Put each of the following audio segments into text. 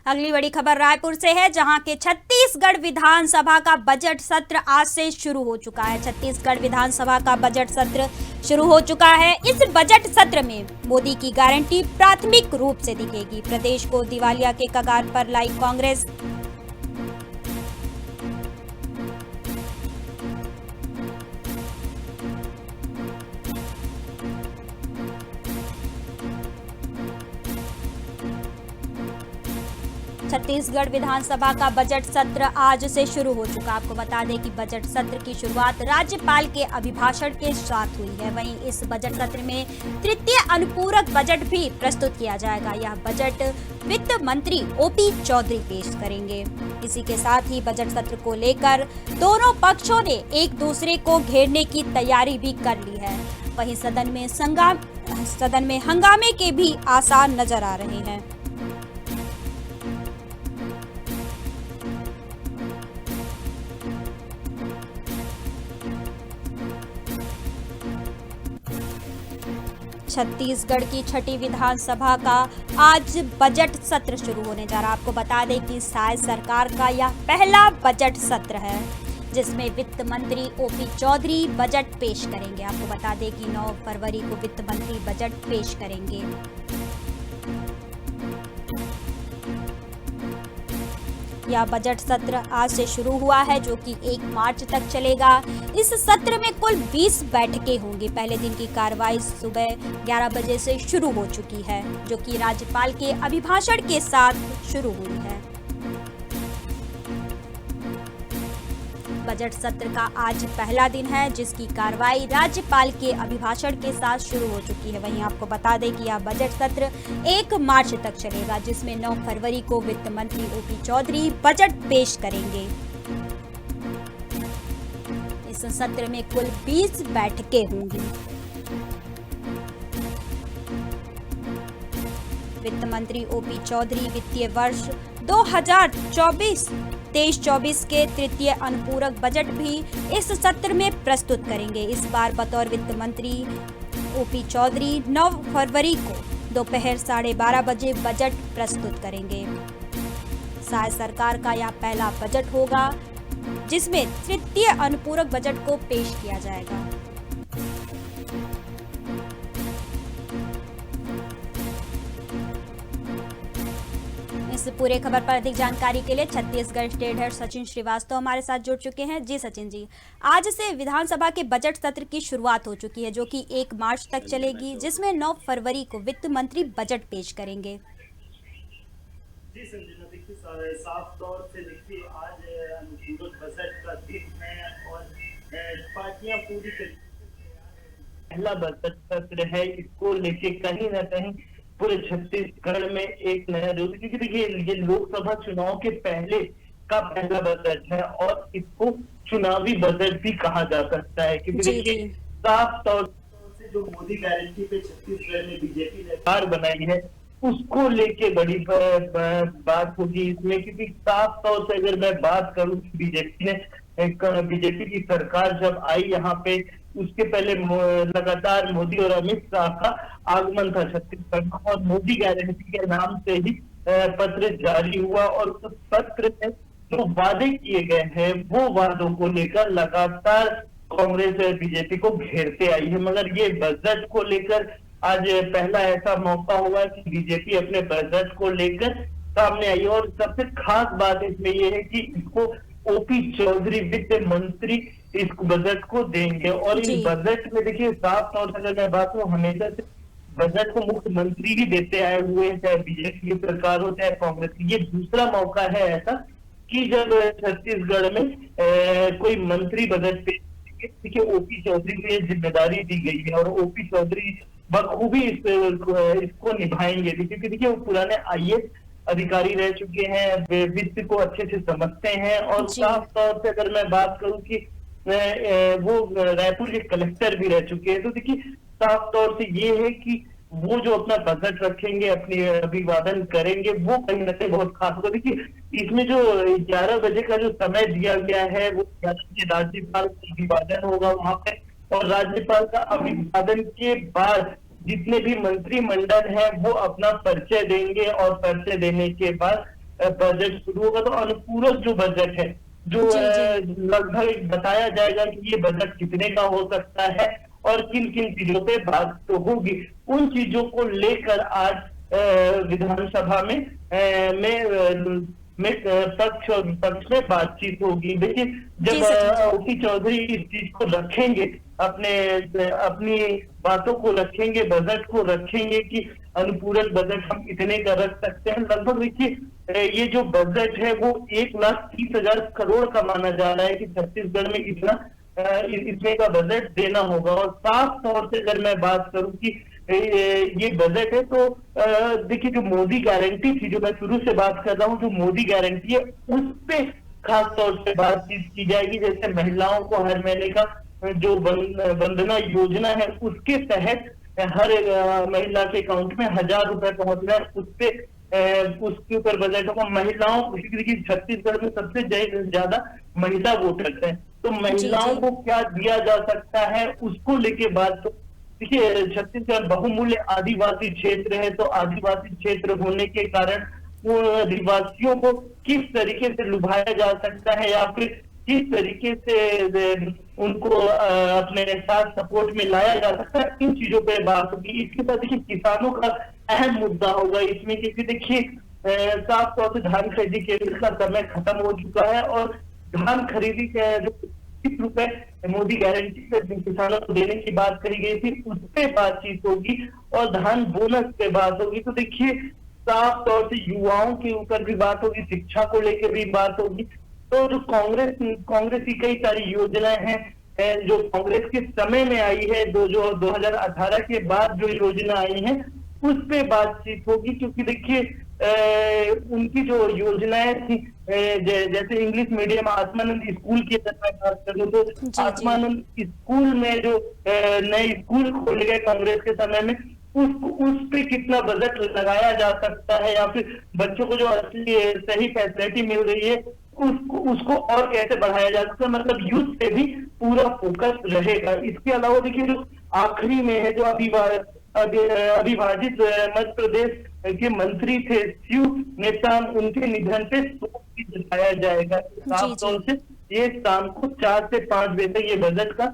अगली बड़ी खबर रायपुर से है, जहां के छत्तीसगढ़ विधानसभा का बजट सत्र आज से शुरू हो चुका है। छत्तीसगढ़ विधानसभा का बजट सत्र शुरू हो चुका है। इस बजट सत्र में मोदी की गारंटी प्राथमिक रूप से दिखेगी। प्रदेश को दिवालिया के कगार पर लाई कांग्रेस। छत्तीसगढ़ विधानसभा का बजट सत्र आज से शुरू हो चुका। आपको बता दें कि बजट सत्र की शुरुआत राज्यपाल के अभिभाषण के साथ हुई है। वहीं इस बजट सत्र में तृतीय अनुपूरक बजट भी प्रस्तुत किया जाएगा। यह बजट वित्त मंत्री ओपी चौधरी पेश करेंगे। इसी के साथ ही बजट सत्र को लेकर दोनों पक्षों ने एक दूसरे को घेरने की तैयारी भी कर ली है। वहीं सदन में हंगामे के भी आसार नजर आ रहे हैं। छत्तीसगढ़ की छठी विधानसभा का आज बजट सत्र शुरू होने जा रहा है। आपको बता दें कि साय सरकार का यह पहला बजट सत्र है, जिसमें वित्त मंत्री ओपी चौधरी बजट पेश करेंगे। आपको बता दें कि 9 फरवरी को वित्त मंत्री बजट पेश करेंगे। यह बजट सत्र आज से शुरू हुआ है, जो कि 1 मार्च तक चलेगा। इस सत्र में कुल 20 बैठकें होंगी। पहले दिन की कार्रवाई सुबह 11 बजे से शुरू हो चुकी है, जो कि राज्यपाल के अभिभाषण के साथ शुरू हुई है। बजट सत्र का आज पहला दिन है, जिसकी कार्रवाई राज्यपाल के अभिभाषण के साथ शुरू हो चुकी है। वहीं आपको बता दें कि यह बजट सत्र 1 मार्च तक चलेगा, जिसमें 9 फरवरी को वित्त मंत्री ओपी चौधरी बजट पेश करेंगे। इस सत्र में कुल 20 बैठकें होंगी। वित्त मंत्री ओपी चौधरी वित्तीय वर्ष 2023-24 के तृतीय अनुपूरक बजट भी इस सत्र में प्रस्तुत करेंगे। इस बार बतौर वित्त मंत्री ओपी चौधरी 9 फरवरी को दोपहर 12:30 बजे बजट प्रस्तुत करेंगे। साय सरकार का यह पहला बजट होगा, जिसमें तृतीय अनुपूरक बजट को पेश किया जाएगा। इस पूरे खबर पर अधिक जानकारी के लिए छत्तीसगढ़ स्टेट हेड सचिन श्रीवास्तव हमारे साथ जुड़ चुके हैं। जी सचिन जी, आज से विधानसभा के बजट सत्र की शुरुआत हो चुकी है, जो कि 1 मार्च तक चलेगी, जिसमें 9 फरवरी को वित्त मंत्री बजट पेश करेंगे। जी संजना, देखिए साफ तौर से देखिए आज अनुपूरक बजट का दिन है और पार्टियां पूरी पहला बजट सत्र है, इसको लेके कहीं ना कहीं पूरे छत्तीसगढ़ में एक नया रूप, क्योंकि देखिए ये लोकसभा चुनाव के पहले का पहला बजट है और इसको चुनावी बजट भी कहा जा सकता है, क्योंकि देखिए साफ तौर से जो मोदी गारंटी पे छत्तीसगढ़ में बीजेपी ने सरकार बनाई है, उसको लेके बड़ी बात होगी इसमें, क्योंकि साफ तौर से अगर मैं बात करूं बीजेपी की सरकार जब आई यहाँ पे, उसके पहले लगातार मोदी और अमित शाह का आगमन था छत्तीसगढ़ में और मोदी गारंटी के नाम से ही पत्र जारी हुआ और उस पत्र में जो वादे किए गए हैं वो वादों को लेकर लगातार कांग्रेस और बीजेपी को घेरते आई है। मगर ये बजट को लेकर आज पहला ऐसा मौका हुआ कि बीजेपी अपने बजट को लेकर सामने आई और सबसे खास बात इसमें यह है कि इसको ओपी चौधरी वित्त मंत्री इस बजट को देंगे और इन बजट में देखिए साफ तौर से अगर मैं बात करूं, हमेशा से बजट को मुख्यमंत्री ही देते आए हुए हैं, चाहे बीजेपी की सरकार हो चाहे कांग्रेस की। ये दूसरा मौका है ऐसा कि जब छत्तीसगढ़ में कोई मंत्री बजट पेश देखिए ओपी चौधरी को ये जिम्मेदारी दी गई है और ओपी चौधरी बखूबी इसको निभाएंगे, क्योंकि देखिए वो पुराने आईएएस अधिकारी रह चुके हैं, वित्त को अच्छे से समझते हैं और साफ तौर से अगर मैं बात करूं कि वो रायपुर के कलेक्टर भी रह चुके हैं, तो देखिए साफ तौर से ये है कि वो जो अपना बजट रखेंगे, अपनी अभिवादन करेंगे, वो कहीं ना कहीं बहुत खास होगा। देखिए इसमें जो 11 बजे का जो समय दिया गया है वो राज्यपाल का अभिवादन होगा वहां पे और राज्यपाल का अभिवादन के बाद जितने भी मंत्रिमंडल है वो अपना परिचय देंगे और परिचय देने के बाद बजट शुरू होगा तो अनुपूरक जो बजट है, जो जी जी लगभग बताया जाएगा कि ये बजट कितने का हो सकता है और किन किन चीजों पे बात तो होगी, उन चीजों को लेकर आज विधानसभा में पक्ष और विपक्ष में बातचीत होगी। देखिए, जब जी सचिन जी। ओपी चौधरी इस चीज को रखेंगे, अपने अपनी बातों को रखेंगे, बजट को रखेंगे कि अनुपूरक बजट हम इतने का रख सकते हैं। लगभग देखिए, ये जो बजट है वो 1,30,000 करोड़ का माना जा रहा है कि छत्तीसगढ़ में इतने का बजट देना होगा। और साफ तौर से अगर मैं बात करूं कि ये बजट है तो देखिए, जो मोदी गारंटी थी, जो मैं शुरू से बात कर रहा हूँ, जो मोदी गारंटी है उस पे खास तौर से बातचीत की जाएगी। जैसे महिलाओं को हर महीने का जो वंदना योजना है उसके तहत हर महिला के अकाउंट में 1,000 रुपए पहुंचना है, उसके ऊपर बजट होगा। महिलाओं को, देखिए छत्तीसगढ़ में सबसे ज्यादा महिला वोटर्स हैं, तो जी महिलाओं जी को क्या दिया जा सकता है उसको लेके बात। तो देखिए, छत्तीसगढ़ बहुमूल्य आदिवासी क्षेत्र है, तो आदिवासी क्षेत्र होने के कारण वो आदिवासियों को किस तरीके से लुभाया जा सकता है या फिर किस तरीके से उनको अपने साथ सपोर्ट में लाया जा सकता है, इन चीजों पे बात होगी। इसके साथ देखिए, किसानों का अहम मुद्दा होगा इसमें, क्योंकि देखिए साफ तौर से धान खरीदी केंद्र का समय खत्म हो चुका है और धान खरीदी के जो 30 रुपए मोदी गारंटी पे किसानों को देने की बात कही गई थी, उस पे बातचीत होगी और धान बोनस पे बात होगी। तो देखिए, साफ तौर से युवाओं के ऊपर भी बात होगी, शिक्षा को लेकर भी बात होगी। तो जो कांग्रेस की कई सारी योजनाएं हैं जो कांग्रेस के समय में आई है, जो 2018 के बाद जो योजना आई है उस पे बातचीत होगी। क्योंकि देखिए, उनकी जो योजनाएं थी, जैसे इंग्लिश मीडियम आत्मानंद स्कूल की अगर मैं बात करूं तो जी जी आत्मानंद स्कूल में जो नए स्कूल खोले गए कांग्रेस के समय में, उस पे कितना बजट लगाया जा सकता है या फिर बच्चों को जो असली सही फैसिलिटी मिल रही है उसको और कैसे बढ़ाया जा सकता है, मतलब यूथ पे भी पूरा फोकस रहेगा। इसके अलावा देखिए, जो आखिरी में है, जो अविभाजित मध्य प्रदेश के मंत्री थे शिव नेताम, उनके निधन पे शोक भी जताया जाएगा। साफ तौर से ये शाम को 4 से 5 बजे तक ये बजट का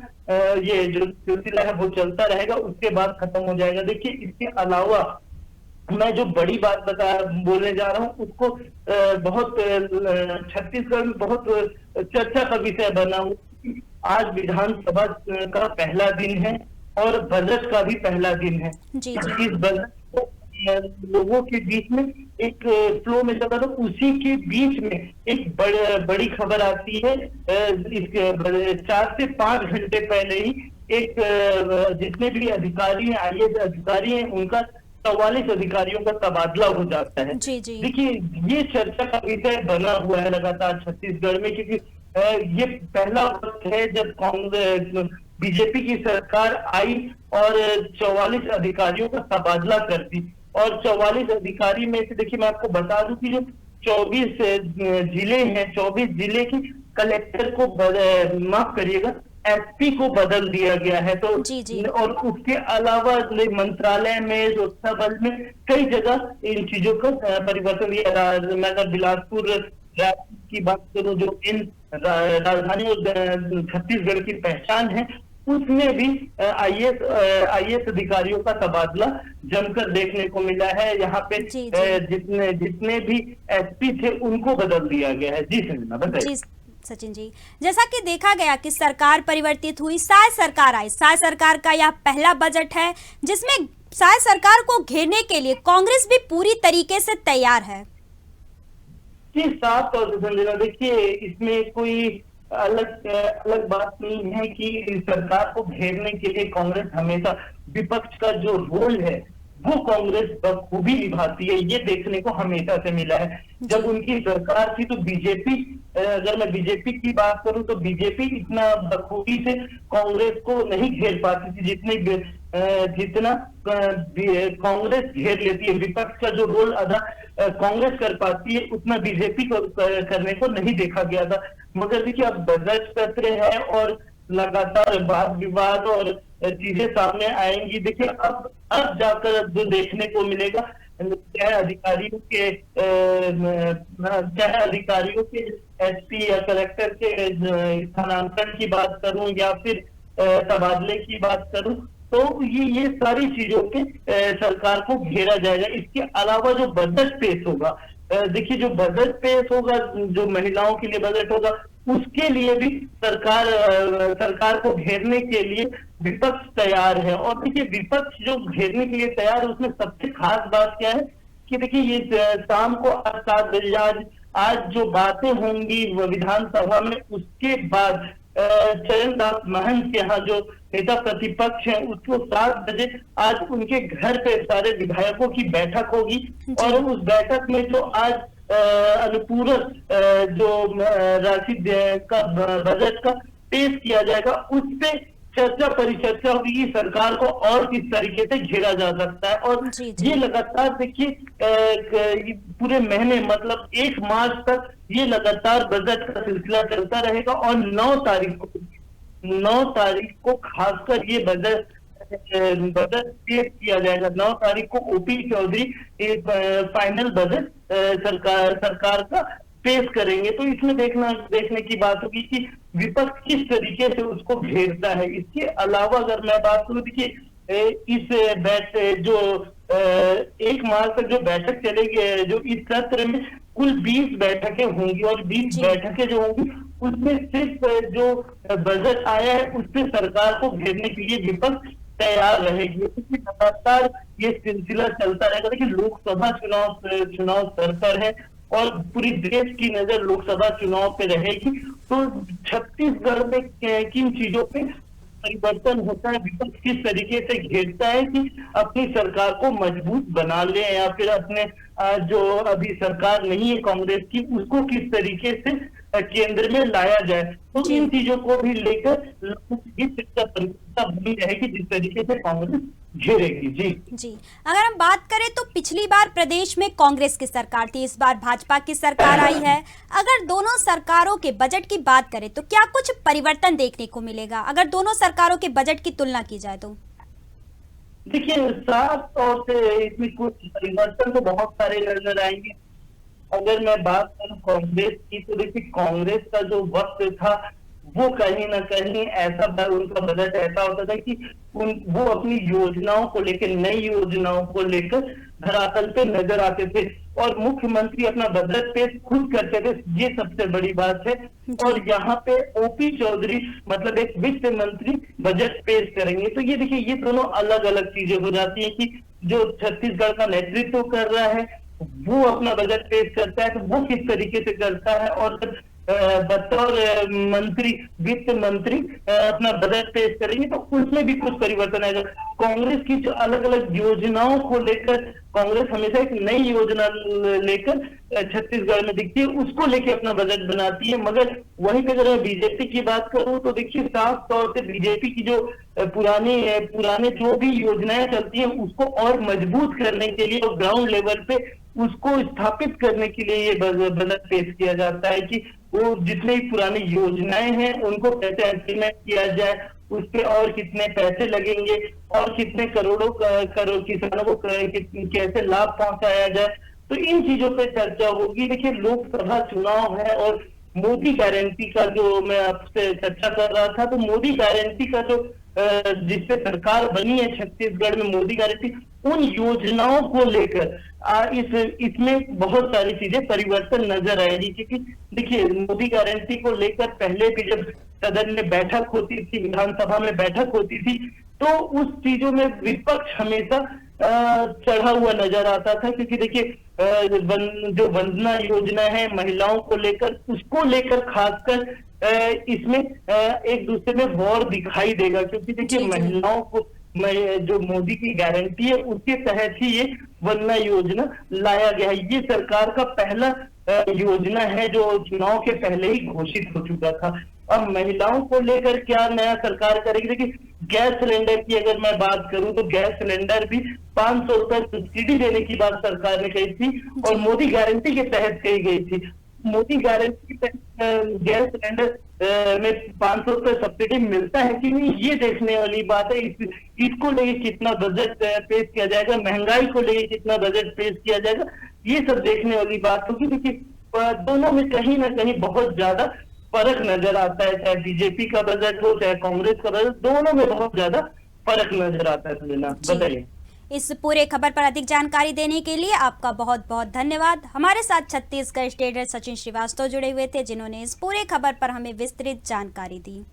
ये जो सिलसिला है वो चलता रहेगा, उसके बाद खत्म हो जाएगा। देखिए, इसके अलावा मैं जो बड़ी बात बोलने जा रहा हूँ उसको बहुत छत्तीसगढ़ में बहुत चर्चा का विषय बना हुआ। आज विधानसभा का पहला दिन है और बजट का भी पहला दिन है। जी जी इस बजट को लोगों के बीच में एक फ्लो में चला, तो उसी के बीच में एक बड़ी खबर आती है। इसके 4 से 5 घंटे पहले ही एक जितने भी अधिकारी हैं, आईएएस अधिकारी हैं, उनका 44 अधिकारियों का तबादला हो जाता है। जी जी देखिए, ये चर्चा का विषय बना हुआ है लगातार छत्तीसगढ़ में, क्योंकि ये पहला वक्त है जब कांग्रेस बीजेपी की सरकार आई और 44 अधिकारियों का तबादला कर दी। और 44 अधिकारी में से देखिए, मैं आपको बता दूं कि जो 24 जिले हैं, 24 जिले के कलेक्टर को माफ करिएगा, एसपी को बदल दिया गया है। तो जी जी और उसके अलावा मंत्रालय में, सुरक्षा बल में कई जगह इन चीजों का परिवर्तन दिया। मैं अगर बिलासपुर की बात करूं, जो इन राजधानी और छत्तीसगढ़ की पहचान है, उसमें भी आईएएस अधिकारियों का तबादला जमकर देखने को मिला है। यहाँ पे जी जी जितने भी एसपी थे उनको बदल दिया गया है। जी संजना, बताइए। जी सचिन जी, जैसा कि देखा गया कि सरकार परिवर्तित हुई, साय सरकार आई, साय सरकार का यह पहला बजट है जिसमें साय सरकार को घेरने के लिए कांग्रेस भी पूरी तरीके से तैयार है। जी, साफ तौर से संजना, देखिए इसमें कोई अलग बात नहीं है कि सरकार को घेरने के लिए कांग्रेस हमेशा विपक्ष का जो रोल है वो कांग्रेस बखूबी निभाती है, ये देखने को हमेशा से मिला है। जब उनकी सरकार थी तो बीजेपी, अगर मैं बीजेपी की बात करूं तो बीजेपी इतना बखूबी से कांग्रेस को नहीं घेर पाती थी जितना कांग्रेस घेर लेती है। विपक्ष का जो रोल अदा कांग्रेस कर पाती है उतना बीजेपी को करने को नहीं देखा गया था। मगर देखिए, अब बजट सत्र है और लगातार वाद विवाद और चीजें सामने आएंगी। देखिए, अब जाकर जो देखने को मिलेगा चाहे अधिकारियों के एसपी या कलेक्टर के स्थानांतरण की बात करूं या फिर तबादले की बात करूं, तो ये सारी चीजों पे सरकार को घेरा जाएगा। इसके अलावा जो बजट पेश होगा, देखिए जो बजट पेश होगा, जो महिलाओं के लिए बजट होगा, उसके लिए भी सरकार को घेरने के लिए विपक्ष तैयार है। और देखिए विपक्ष जो घेरने के लिए तैयार है, उसमें सबसे खास बात क्या है कि देखिए ये शाम को आज 7 बजे आज जो बातें होंगी विधानसभा में, उसके बाद चरण दास महंत के यहाँ जो नेता प्रतिपक्ष है, उसको 7 बजे आज उनके घर पे सारे विधायकों की बैठक होगी। और उस बैठक में जो आज अनुपूरक जो राशि का बजट का पेश किया जाएगा, उस पे चर्चा परिचर्चा होगी कि सरकार को और किस तरीके से घेरा जा सकता है। और ये लगातार देखिए पूरे महीने मतलब 1 मार्च तक ये लगातार बजट का सिलसिला चलता रहेगा। और 9 तारीख को खासकर ये बजट पेश किया जाएगा। 9 तारीख को ओपी चौधरी फाइनल बजट सरकार का पेश करेंगे। तो इसमें देखने की बात होगी कि विपक्ष किस तरीके से उसको घेरता है। इसके अलावा अगर मैं बात करूं, देखिए इस जो 1 मार्च तक जो बैठक चलेगी, जो इस सत्र में कुल 20 बैठकें होंगी। और 20 बैठकें जो होंगी, उसमें सिर्फ जो बजट आया है उससे सरकार को घेरने के लिए विपक्ष तैयार रहेगी। लगातार ये सिलसिला चलता रहेगा। देखिए लोकसभा चुनाव सर पर है और पूरी देश की नजर लोकसभा चुनाव पे रहेगी। तो छत्तीसगढ़ में किन चीजों पे परिवर्तन होता है, विपक्ष किस तरीके से घेरता है कि अपनी सरकार को मजबूत बना ले, या फिर अपने जो अभी सरकार नहीं है कांग्रेस की, उसको किस तरीके से केंद्र में लाया जाए। तो इन चीजों को भी लेकर लोगों की चर्चा बनी रहेगी जिस तरीके से कांग्रेस घेरेगी। जी अगर हम बात करें तो पिछली बार प्रदेश में कांग्रेस की सरकार थी, इस बार भाजपा की सरकार आई है। अगर दोनों सरकारों के बजट की बात करें तो क्या कुछ परिवर्तन देखने को मिलेगा, अगर दोनों सरकारों के बजट की तुलना की जाए तो? देखिए साफ तौर से इसमें कुछ परिवर्तन तो बहुत सारे नजर आएंगे। अगर मैं बात करूं कांग्रेस की, तो देखिए कांग्रेस का जो वक्त था वो कहीं ना कहीं ऐसा उनका बजट ऐसा होता था कि वो अपनी योजनाओं को लेकर, नई योजनाओं को लेकर धरातल पे नजर आते थे और मुख्यमंत्री अपना बजट पेश खुद करते थे। ये सबसे बड़ी बात है। और यहाँ पे ओपी चौधरी मतलब एक वित्त मंत्री बजट पेश करेंगे। तो ये देखिए ये दोनों अलग अलग चीजें हो जाती है कि जो छत्तीसगढ़ का नेतृत्व कर रहा है वो अपना बजट पेश करता है, तो वो किस तरीके से करता है, और बतौर मंत्री, वित्त मंत्री अपना बजट पेश करेंगे, तो उसमें भी कुछ परिवर्तन आएगा। कांग्रेस की जो अलग अलग योजनाओं को लेकर, कांग्रेस हमेशा एक नई योजना लेकर छत्तीसगढ़ में दिखती है, उसको लेकर अपना बजट बनाती है। मगर वहीं पे अगर मैं बीजेपी की बात करूं तो देखिए साफ तौर से बीजेपी की जो पुराने जो भी योजनाएं चलती हैं उसको और मजबूत करने के लिए और ग्राउंड लेवल पे उसको स्थापित करने के लिए ये बजट पेश किया जाता है कि वो जितनी पुरानी योजनाएं हैं उनको कैसे इम्प्लीमेंट किया जाए, उस पे और कितने पैसे लगेंगे और कितने करोड़ों किसानों को कैसे लाभ पहुंचाया जाए। तो इन चीजों पे चर्चा होगी। देखिए लोकसभा चुनाव है और मोदी गारंटी का जो मैं आपसे चर्चा कर रहा था, तो मोदी गारंटी का जो जिसपे सरकार बनी है छत्तीसगढ़ में, मोदी गारंटी, उन योजनाओं को लेकर इसमें बहुत सारी चीजें परिवर्तन नजर आएगी। क्योंकि देखिए मोदी गारंटी को लेकर पहले भी जब सदन में बैठक होती थी, विधानसभा में बैठक होती थी, तो उस चीजों में विपक्ष हमेशा चढ़ा हुआ नजर आता था। क्योंकि देखिए जो वंदना योजना है महिलाओं को लेकर, उसको लेकर खासकर इसमें एक दूसरे में वॉर दिखाई देगा। क्योंकि देखिए महिलाओं को जो मोदी की गारंटी है उसके तहत ही ये वंदना योजना लाया गया है। ये सरकार का पहला योजना है जो चुनाव के पहले ही घोषित हो चुका था। अब महिलाओं को लेकर क्या नया सरकार करेगी? देखिए गैस सिलेंडर की अगर मैं बात करूं तो गैस सिलेंडर भी 500 रुपए सब्सिडी देने की बात सरकार ने कही थी और मोदी गारंटी के तहत कही गई थी। मोदी गारंटी के तहत गैस सिलेंडर में 500 रुपए सब्सिडी मिलता है कि नहीं, ये देखने वाली बात है। इसको लेके कितना बजट पेश किया जाएगा, महंगाई को लेके कितना बजट पेश किया जाएगा, ये सब देखने वाली बात होगी। देखिए दोनों में कहीं ना कहीं बहुत ज्यादा फर्क नजर आता है, चाहे बीजेपी का बजट हो चाहे कांग्रेस का बजट, दोनों में बहुत ज्यादा फर्क नजर आता है। सुनना बताइए। इस पूरे खबर पर अधिक जानकारी देने के लिए आपका बहुत बहुत धन्यवाद। हमारे साथ छत्तीसगढ़ स्टेट हेड सचिन श्रीवास्तव जुड़े हुए थे, जिन्होंने इस पूरे खबर पर हमें विस्तृत जानकारी दी।